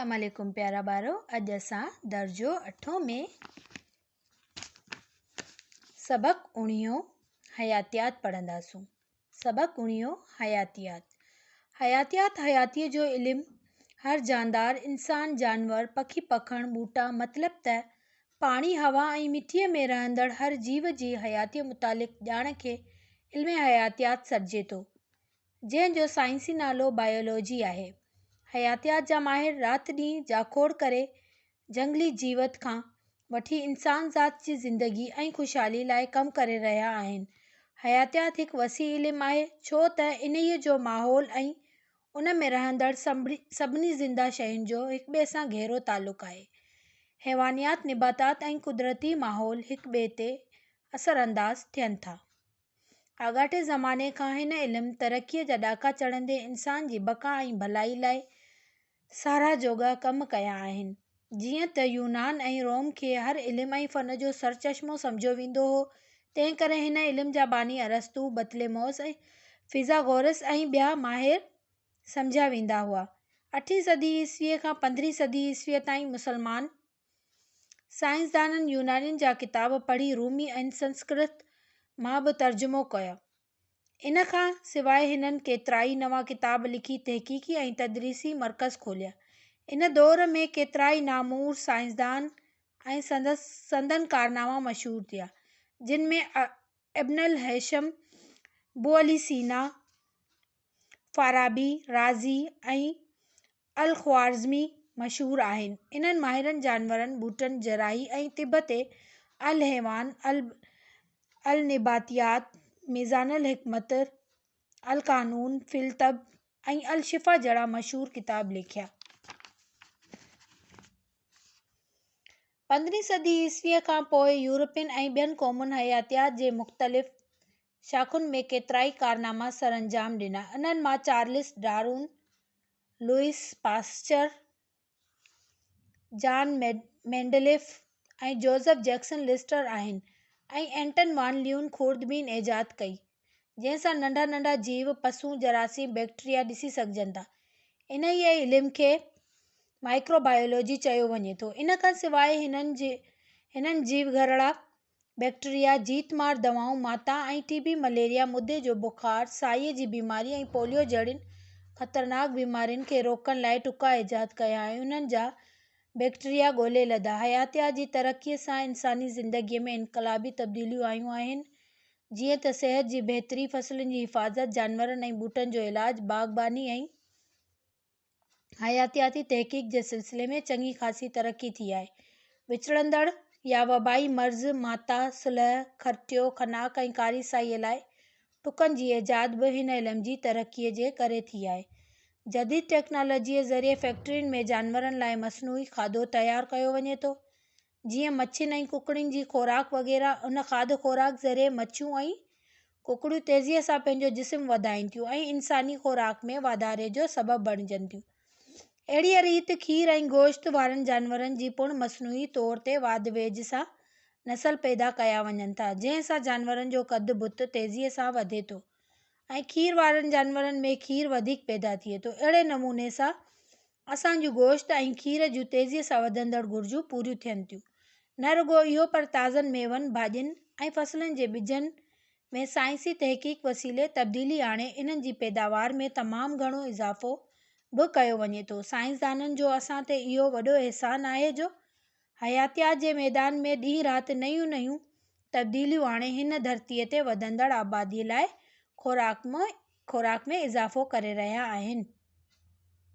अस्सलामुअलैकुम प्यारा ॿारो। अॼु असां दर्जो 8 में सबक 19 हयातियात पढ़ंदासूं। सबक 19 हयातियात हयातीअ जो इल्मु हर जानदार इंसान जानवर पखी पखण ॿूटा मतलब त पाणी हवा ऐं मिटीअ में रहंदड़ हर जीव जी हयातीअ मुतालिक़ ॼाण खे इल्म हयातियात सॾिजे थो, जंहिंजो साइंसी नालो बायोलॉजी आहे। हयातियात जा माहिर राति ॾींहुं जाखोड़ करे जंगली जीवत खां वठी इंसान ज़ात जी ज़िंदगी ऐं ख़ुशहाली लाइ कमु करे रहिया आहिनि। हयातियात हिकु वसी इल्मु आहे छो त इन्हीअ जो माहौल ऐं उन में रहंदड़ सभिनी ज़िंदा शयुनि जो हिक ॿिए सां गहरो तालुक़ु आहे। हैवानियात, निबातात ऐं कुदरती माहौल हिक ॿिए ते असरअंदाज़ थियनि था। आगाटे ज़माने खां हिन इल्मु तरक़ीअ जा ॾाका चढ़ंदे इंसान जी बका ऐं भलाई लाइ साराह जोगा कम कया आहिनि। जीअं त यूनान ऐं रोम खे हर इल्म ऐं फ़न जो सरचश्मो सम्झियो वेंदो हो, तंहिं करे हिन इल्म जा बानी अरस्तू, बतलेमोस ऐं फिज़ागोरस ऐं ॿिया माहिर सम्झिया वेंदा हुआ। 8वीं सदी ईस्वीअ खां 15वीं सदी ईस्वीअ ताईं मुसलमान साइंसदाननि यूनानियुनि जा किताब पढ़ी रूमी ऐं संस्कृत मां बि तर्जुमो कयो। इन खां सवाइ हिननि केतिराई नवां किताब लिखी तहक़ीक़ी ऐं तदरीसी मर्कज़ खोलिया। इन दौर में केतिराई नामूर साइंसदान ऐं संदन कारनामा मशहूर थिया, जिन में इब्नुल हैशम, अबू अली सीना, फ़ाराबी, राज़ी ऐं अल ख़्वारिज़मी मशहूर आहिनि। इन्हनि माहिरनि जानवरनि, ॿूटनि, जराही ऐं तिब ते अल हैवान, अल निबातियात, मीज़ानुल हिकमत, अल क़ानून फ़िल तब ऐं अल शिफ़ा जहिड़ा मशहूर किताब लिखिया। 15वीं सदी ईस्वीअ खां पोइ यूरोपियन ऐं ॿियनि क़ौमुनि हयातियात जे मुख़्तलिफ़ शाख़ुनि में केतिराई कारनामा सरअंजाम ॾिना। इन्हनि मां Charles Darwin, Louis Pasteur, John Mendeleev ऐं जोसेफ जैक्सन लिस्टर आहिनि, ऐं एंटन वान ल्यून खुर्दबीन ऐजाद कई, जंहिं सां नंढा नंढा जीव, पसूं, जरासीम, बैक्टीरिया ॾिसी सघिजनि था। इन्हीअ इल्म खे माइक्रोबायोलॉजी चयो वञे थो। इन खां सवाइ हिननि जीवघरड़ा, बैक्टीरिया, जीतमार दवाऊं, माता ऐं टीबी, मलेरिया, मुदे जो बुख़ार, साईअ जी बीमारी ऐं पोलियो जहिड़ियुनि ख़तरनाक बीमारियुनि खे रोकण लाइ टुका ईजाद कया ऐं उन्हनि जा बैक्टीरिया ॻोल्हे लधा। हयातियात जी तरक़ीअ सां इंसानी ज़िंदगीअ में इनक़लाबी तब्दीलियूं आयूं आहिनि, जीअं त सिहत जी बहितरी, फ़सलुनि जी हिफ़ाज़त, जानवरनि ऐं ॿूटनि जो इलाज, बाग़बानी ऐं हयातियाती तहक़ीक़ जे सिलसिले में चङी ख़ासी तरक़ी थी आहे। विचड़ंदड़ या वबाई मर्ज़, माता, सुलह, खर्टियो, खनाक ऐं कारी साईअ लाइ टुकनि जी ईजाद बि हिन इल्म जी तरक़ीअ जे करे थी आहे। जदीद टेक्नोलॉजीअ ज़रिए फैक्ट्रियुनि में जानवरनि लाइ मसनूई खाधो तयारु कयो वञे थो, जीअं मच्छियुनि ऐं कुकड़ियुनि जी ख़ोराक वग़ैरह। उन खाध ख़ोराक ज़रिए मच्छियूं ऐं कुकड़ियूं तेज़ीअ सां पंहिंजो जिस्म वधाइनि थियूं ऐं इंसानी ख़ोराक में वाधारे जो सबबु बणिजनि थियूं। अहिड़ीअ रीति खीर ऐं गोश्त वारनि जानवरनि जी पिणु मसनूई तौर ते वाध वेझ सां नस्ल पैदा कया वञनि था, जंहिं सां जानवरनि जो कद बुत तेज़ीअ सां वधे थो ऐं खीर वारनि जानवरनि में खीर वधीक पैदा थिए थो। अहिड़े नमूने सां असां जूं गोश्त ऐं खीर जूं तेज़ीअ सां वधंदड़ घुरिजूं पूरियूं थियनि थियूं। न रुॻो इहो पर ताज़नि मेवनि, भाॼियुनि ऐं फ़सलुनि जे ॿिजनि में साइंसी तहक़ीक़ वसीले तब्दीली आणे इन्हनि जी पैदावार में तमामु घणो इज़ाफ़ो बि कयो वञे थो। साइंसदाननि जो असां ते इहो वॾो एहसान आहे जो हयातियात जे मैदान में ॾींहुं राति नयूं नयूं तब्दीलियूं आणे हिन धरतीअ ते वधंदड़ आबादीअ लाइ ख़ोराक में इज़ाफ़ो करे रहिया आहिनि।